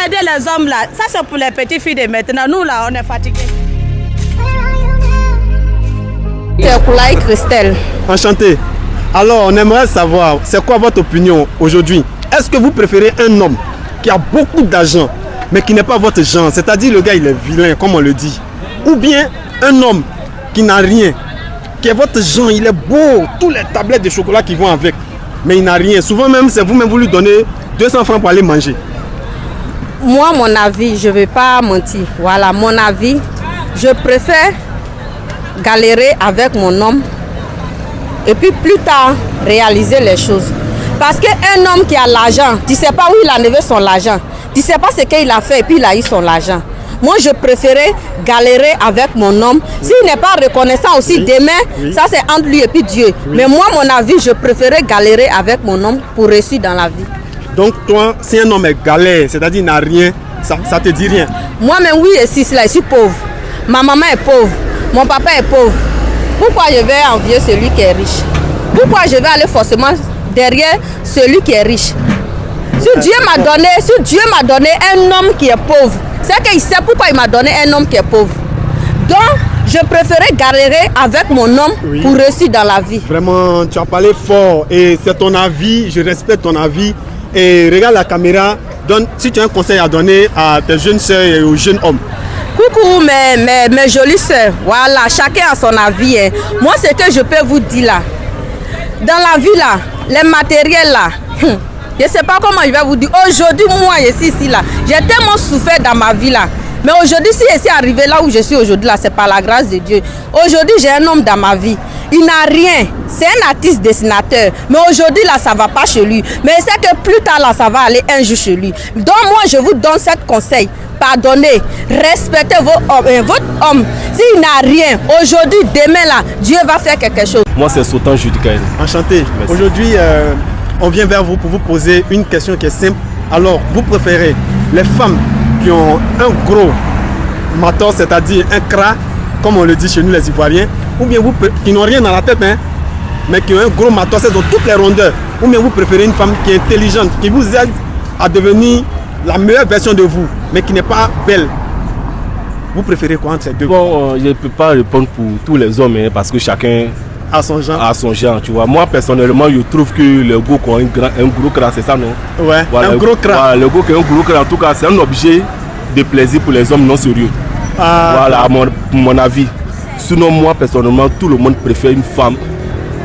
Aider les hommes là, ça c'est pour les petites filles de maintenant. Nous là, on est fatigués. C'est Koulaï Christelle. Enchanté. Alors, on aimerait savoir, c'est quoi votre opinion aujourd'hui? Est-ce que vous préférez un homme qui a beaucoup d'argent, mais qui n'est pas votre genre, c'est-à-dire le gars il est vilain, comme on le dit, ou bien un homme qui n'a rien, qui est votre genre, il est beau, tous les tablettes de chocolat qui vont avec, mais il n'a rien. Souvent même, c'est vous-même vous lui donnez 200 francs pour aller manger. Moi, mon avis, je ne vais pas mentir. Voilà, mon avis, je préfère galérer avec mon homme et puis plus tard réaliser les choses. Parce qu'un homme qui a l'argent, tu ne sais pas où il a enlevé son argent, tu ne sais pas ce qu'il a fait et puis il a eu son argent. Moi, je préférais galérer avec mon homme. S'il n'est pas reconnaissant aussi demain, ça c'est entre lui et puis Dieu. Mais moi, mon avis, je préférais galérer avec mon homme pour réussir dans la vie. Donc toi, si un homme est galère, c'est-à-dire il n'a rien, ça te dit rien? Moi-même, oui, je suis pauvre. Ma maman est pauvre. Mon papa est pauvre. Pourquoi je vais envier celui qui est riche? Pourquoi je vais aller forcément derrière celui qui est riche? Si Dieu m'a donné un homme qui est pauvre, c'est qu'il sait pourquoi il m'a donné un homme qui est pauvre. Donc, je préférais galérer avec mon homme pour réussir dans la vie. Vraiment, tu as parlé fort et c'est ton avis, je respecte ton avis. Et regarde la caméra, si tu as un conseil à donner à tes jeunes soeurs et aux jeunes hommes. Coucou mes jolies soeurs, voilà, chacun a son avis. Hein. Moi, ce que je peux vous dire là, dans la vie là, les matériels là, je ne sais pas comment je vais vous dire. Aujourd'hui, moi, je suis ici là, j'ai tellement souffert dans ma vie là. Mais aujourd'hui, si je suis arrivé là où je suis aujourd'hui là, c'est par la grâce de Dieu. Aujourd'hui, j'ai un homme dans ma vie. Il n'a rien. C'est un artiste dessinateur. Mais aujourd'hui, là, ça ne va pas chez lui. Mais c'est que plus tard, là, ça va aller un jour chez lui. Donc, moi, je vous donne ce conseil. Pardonnez. Respectez votre homme. S'il n'a rien, aujourd'hui, demain, là, Dieu va faire quelque chose. Moi, c'est Sultan Judicaël. Enchanté. Aujourd'hui, on vient vers vous pour vous poser une question qui est simple. Alors, vous préférez les femmes qui ont un gros matos, c'est-à-dire un cra, comme on le dit chez nous les Ivoiriens, ou bien vous qui n'ont rien dans la tête, hein, mais qui ont un gros matos, elles ont toutes les rondeurs, ou bien vous préférez une femme qui est intelligente, qui vous aide à devenir la meilleure version de vous, mais qui n'est pas belle. Vous préférez quoi entre ces deux? Bon, je ne peux pas répondre pour tous les hommes, hein, parce que chacun à son genre. Tu vois. Moi, personnellement, je trouve que le gars qui a un gros cran, c'est ça, non? Ouais, voilà, un gros cran. Voilà, le gars qui a un gros cran, en tout cas, c'est un objet de plaisir pour les hommes non sérieux. Voilà, mon avis. Sinon, moi, personnellement, tout le monde préfère une femme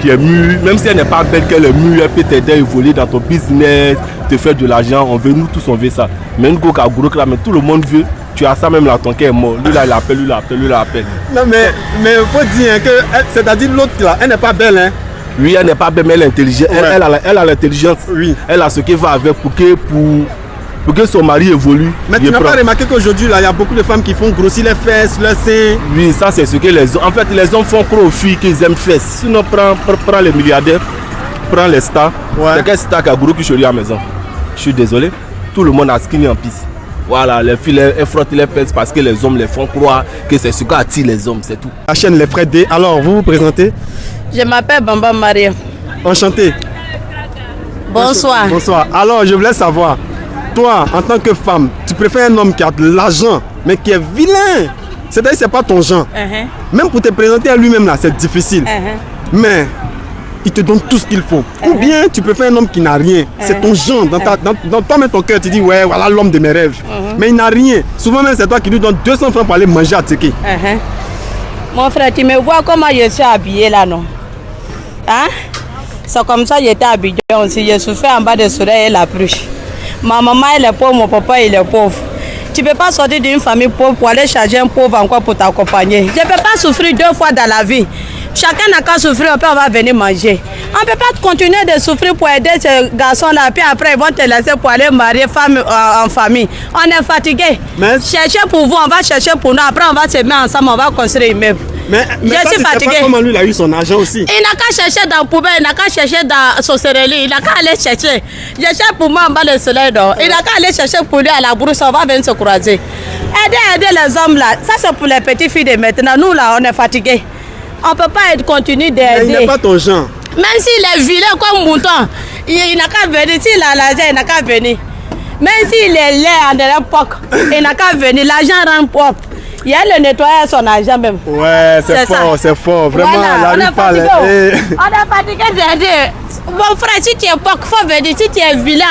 qui est mûre, même si elle n'est pas belle, qu'elle est mûre, elle peut t'aider à évoluer dans ton business, te faire de l'argent. Nous tous, on veut ça. Mais une gars qui a un gros cran, mais tout le monde veut. Tu as ça même là, ton cœur est mort. Lui là, il appelle, lui là, appelle, lui là, appelle. Non, mais il faut dire hein, que, c'est-à-dire l'autre là, elle n'est pas belle, hein? Oui, elle n'est pas belle, mais elle est intelligente. Ouais. Elle a l'intelligence. Oui. Elle a ce qui va avec pour que son mari évolue. Mais tu n'as pas remarqué qu'aujourd'hui, là, il y a beaucoup de femmes qui font grossir les fesses, leurs seins. Oui, ça c'est ce que les hommes... En fait, les hommes font croire aux filles qu'ils aiment fesses. Sinon, prends les milliardaires, prends les stars. Ouais. C'est quel star qui a gros qui chez lui à la maison? Je suis désolé. Tout le monde a skinny en piste. Voilà, les filles, elles frottent les fesses parce que les hommes les font croire que c'est ce qui attire les hommes, c'est tout. La chaîne Les Frères D. Alors, vous vous présentez? Je m'appelle Bamba Maria. Enchanté. Bonsoir. Bonsoir. Alors, je voulais savoir, toi, en tant que femme, tu préfères un homme qui a de l'argent, mais qui est vilain. C'est-à-dire que ce n'est pas ton genre. Même pour te présenter à lui-même, là, c'est difficile. Mais il te donne tout ce qu'il faut. Ou bien tu préfères un homme qui n'a rien. C'est ton genre. Dans toi-même, ton cœur, tu dis, ouais, voilà l'homme de mes rêves. Mais il n'a rien. Souvent même, c'est toi qui lui donnes 200 francs pour aller manger à Teke. Mon frère, tu me vois comment je suis habillée là, non? Hein? C'est comme ça que j'étais habillée aussi. Je souffrais en bas de soleil et la pluie. Ma maman, elle est pauvre, mon papa, il est pauvre. Tu ne peux pas sortir d'une famille pauvre pour aller charger un pauvre encore pour t'accompagner. Je ne peux pas souffrir 2 fois dans la vie. Chacun n'a qu'à souffrir, après on va venir manger. On ne peut pas continuer de souffrir pour aider ces garçons-là, puis après ils vont te laisser pour aller marier femme en famille. On est fatigué. Cherchez pour vous, on va chercher pour nous, après on va se mettre ensemble, on va construire une immeuble. Mais je suis fatigué. Pas comment lui il a eu son argent aussi. Il n'a qu'à chercher dans la poubelle, il n'a qu'à chercher dans son cérélie, il n'a qu'à aller chercher. Je cherche pour moi en bas de soleil, il n'a qu'à aller chercher pour lui à la brousse, on va venir se croiser. Aider les hommes là, ça c'est pour les petites filles de maintenant. Nous là, on est fatigués. On ne peut pas continuer d'aider. Il n'est pas ton genre. Même s'il est vilain comme mouton, il n'a qu'à venir. S'il a l'argent, il n'a qu'à venir. Même s'il est laid à l'époque, il n'a qu'à venir, l'argent rend propre. Il y a le nettoyer son argent même. Ouais, c'est fort, c'est fort. Vraiment, voilà, la rue parle. On est fatigué, j'ai dit. Mon frère, si tu es pas, il faut venir. Si tu es vilain,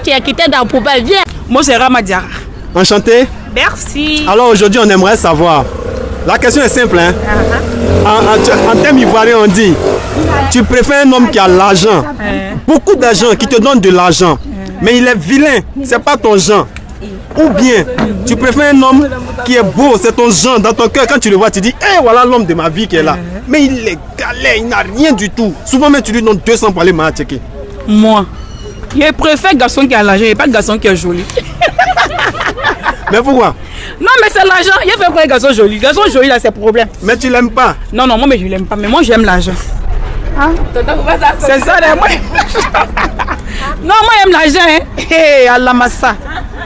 tu es quitté dans la poubelle, viens. Moi, c'est Ramadia. Enchanté. Merci. Alors aujourd'hui, on aimerait savoir. La question est simple. Hein? En termes ivoiriens, on dit tu préfères un homme qui a l'argent, beaucoup d'argent, qui te donne de l'argent, mais il est vilain, c'est pas ton genre. Ou bien tu préfères un homme qui est beau, c'est ton genre. Dans ton cœur, quand tu le vois, tu dis hey, voilà l'homme de ma vie qui est là. Mais il est galère, il n'a rien du tout. Souvent même tu lui donnes 200 pour aller me checker. Moi, je préfère garçon qui a l'argent et pas garçon qui est joli. Mais pourquoi? Non, mais c'est l'argent. Il fait quoi un garçon joli? Garçon joli, là, c'est problème. Mais tu l'aimes pas? Non, non, moi, mais je l'aime pas. Mais moi, j'aime l'argent. Hein? C'est ça, là, moi. Non, moi, j'aime l'argent. Hein? Hey, Allah massa.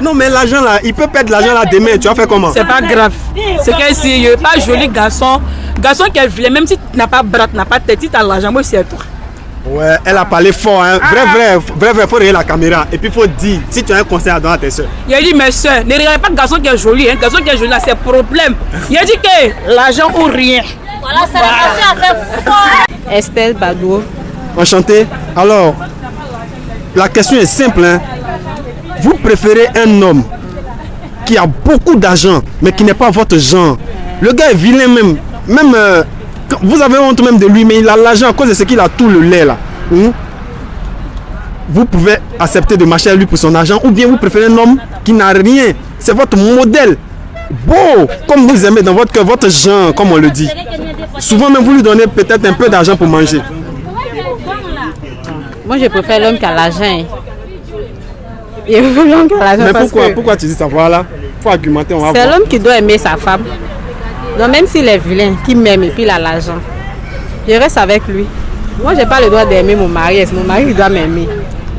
Non, mais l'argent là, il peut perdre l'argent là demain. Tu vas faire comment? C'est pas grave. C'est que si il n'est pas joli garçon, garçon qui est vilain, même si tu n'as pas bras, tu n'as pas tête, si tu as l'argent, moi, c'est toi. Ouais, elle a parlé fort, hein. Vrai, faut regarder la caméra. Et puis il faut dire, si tu as un conseil à donner à tes soeurs. Il a dit, mes soeurs, ne regardez pas le garçon qui est joli, hein. Garçon qui est joli là, c'est problème. Il a dit que l'argent ou rien. Voilà, c'est la question avec fort. Estelle Badou. Enchanté. Alors, la question est simple, hein. Vous préférez un homme qui a beaucoup d'argent, mais qui n'est pas votre genre. Le gars est vilain même. Vous avez honte même de lui, mais il a l'argent à cause de ce qu'il a tout le lait là. Vous pouvez accepter de marcher à lui pour son argent, ou bien vous préférez un homme qui n'a rien. C'est votre modèle. Beau, comme vous aimez dans votre cœur, votre genre, comme on le dit. Souvent même vous lui donnez peut-être un peu d'argent pour manger. Moi, je préfère l'homme qui a l'argent. L'homme qui a l'argent. Mais pourquoi tu dis ça? Voilà, faut argumenter, on va voir. C'est l'homme qui doit aimer sa femme. Donc même s'il est vilain, qui m'aime et puis il a l'argent, je reste avec lui. Moi, j'ai pas le droit d'aimer mon mari. C'est mon mari qui doit m'aimer.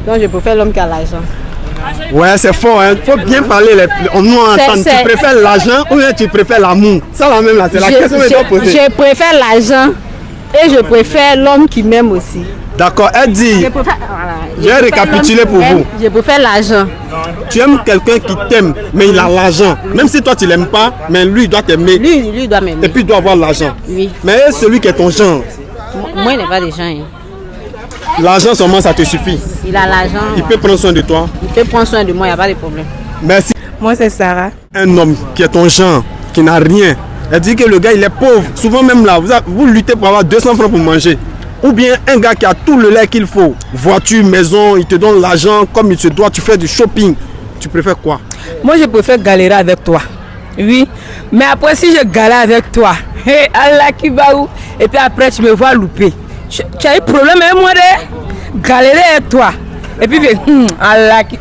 Donc je préfère l'homme qui a l'argent. Ouais, c'est fort, hein. Faut bien parler. On nous entend. Tu préfères l'argent ou bien tu préfères l'amour? Ça, la même là, c'est la question que je dois poser. Je préfère l'argent et je préfère l'homme qui m'aime aussi. D'accord, elle dit. Je vais récapituler pour vous. Je préfère l'argent. Tu aimes quelqu'un qui t'aime, mais il a l'argent. Même si toi tu l'aimes pas, mais lui il doit t'aimer. Lui doit m'aimer. Et puis il doit avoir l'argent. Oui. Mais celui qui est ton genre. Moi, il n'est pas de gens. Hein. L'argent seulement ça te suffit. Il a l'argent. Il peut prendre soin de toi. Il peut prendre soin de moi, il n'y a pas de problème. Merci. Moi, c'est Sarah. Un homme qui est ton genre, qui n'a rien. Elle dit que le gars il est pauvre. Souvent même là, vous luttez pour avoir 200 francs pour manger. Ou bien un gars qui a tout le lait qu'il faut. Voiture, maison, il te donne l'argent comme il se doit. Tu fais du shopping. Tu préfères quoi? Moi, je préfère galérer avec toi. Oui. Mais après, si je galère avec toi, hey, Allah qui va où? Et puis après, tu me vois louper. Tu as eu problème avec moi de galérer avec toi. Et puis, Allah qui.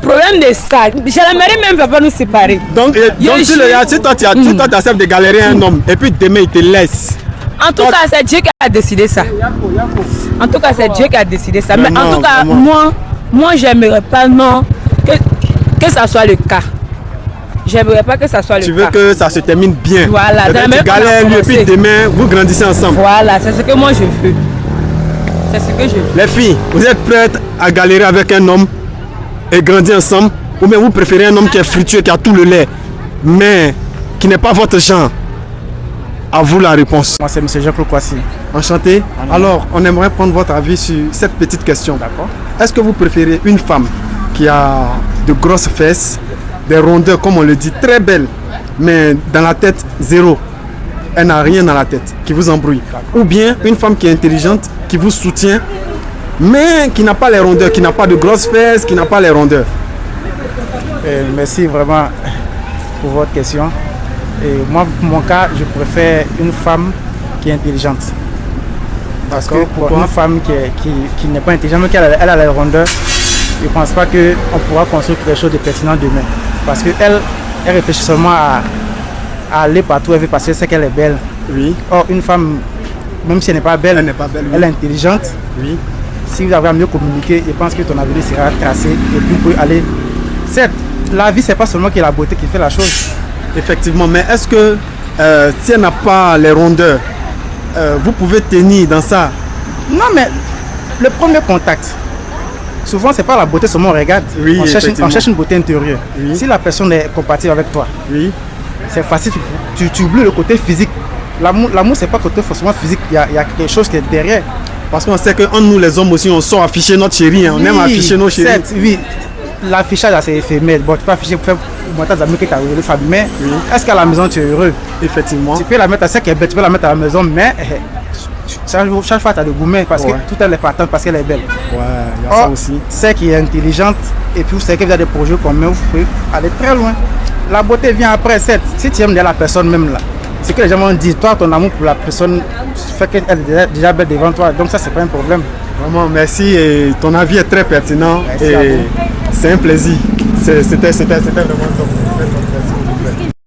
Problème de ça. J'aimerais même pas nous séparer. Donc si toi tu acceptes de galérer un homme et puis demain il te laisse. En tout cas, c'est Dieu qui a décidé ça. En tout cas, c'est Dieu qui a décidé ça. Mais en tout cas, moi j'aimerais pas non que ça soit le cas. J'aimerais pas que ça soit le cas. Tu veux que ça se termine bien. Voilà. Tu galères lui et puis demain vous grandissez ensemble. Voilà, c'est ce que moi je veux. C'est ce que je veux. Les filles, vous êtes prêtes à galérer avec un homme et grandir ensemble? Ou bien vous préférez un homme qui est fructueux, qui a tout le lait, mais qui n'est pas votre genre? À vous la réponse. Moi c'est M. Jean-Claude Kwasi. Enchanté. Alors, on aimerait prendre votre avis sur cette petite question. D'accord. Est-ce que vous préférez une femme qui a de grosses fesses, des rondeurs comme on le dit, très belle, mais dans la tête zéro? Elle n'a rien dans la tête, qui vous embrouille. Ou bien une femme qui est intelligente, qui vous soutient, mais qui n'a pas les rondeurs, qui n'a pas de grosses fesses, qui n'a pas les rondeurs? Merci vraiment pour votre question. Et moi, pour mon cas, je préfère une femme qui est intelligente. Parce que pour une femme qui n'est pas intelligente, mais elle a les rondeurs, je ne pense pas qu'on pourra construire quelque chose de pertinent demain. Parce qu'elle réfléchit seulement à aller partout, elle veut passer, c'est qu'elle est belle. Oui. Or, une femme, même si elle n'est pas belle, elle est intelligente. Oui. Si vous avez à mieux communiquer, je pense que ton avenir sera tracé et puis vous pouvez aller. Certes, la vie, c'est pas seulement que la beauté qui fait la chose. Effectivement, mais est-ce que si elle n'a pas les rondeurs, vous pouvez tenir dans ça? Non, mais le premier contact, souvent, c'est pas la beauté seulement on regarde. Oui, on cherche une beauté intérieure. Oui. Si la personne est compatible avec toi, Oui. c'est facile, tu oublies le côté physique. L'amour, c'est pas côté forcément physique, il y a quelque chose qui est derrière. Parce qu'on sait qu'en nous, les hommes aussi, on sort afficher notre chérie. On aime afficher nos chéris. Certes, oui. L'affichage, c'est éphémère. Bon, tu peux afficher pour faire monter des amis que tu as heureux, mais est-ce qu'à la maison, tu es heureux? Effectivement. Tu peux la mettre à 5 belle, tu peux la mettre à la maison, mais chaque fois, tu as de gourmet parce que tout elle est partante parce qu'elle est belle. Ouais, il y a ça aussi. C'est qui est intelligente et puis vous savez que vous avez des projets communs, vous pouvez aller très loin. La beauté vient après, certes. Si tu aimes la personne même là, c'est que les gens vont dire, toi, ton amour pour la personne fait qu'elle est déjà belle devant toi. Donc ça, c'est pas un problème. Vraiment, merci. Et ton avis est très pertinent. Merci et c'est un plaisir. C'était vraiment top. Merci.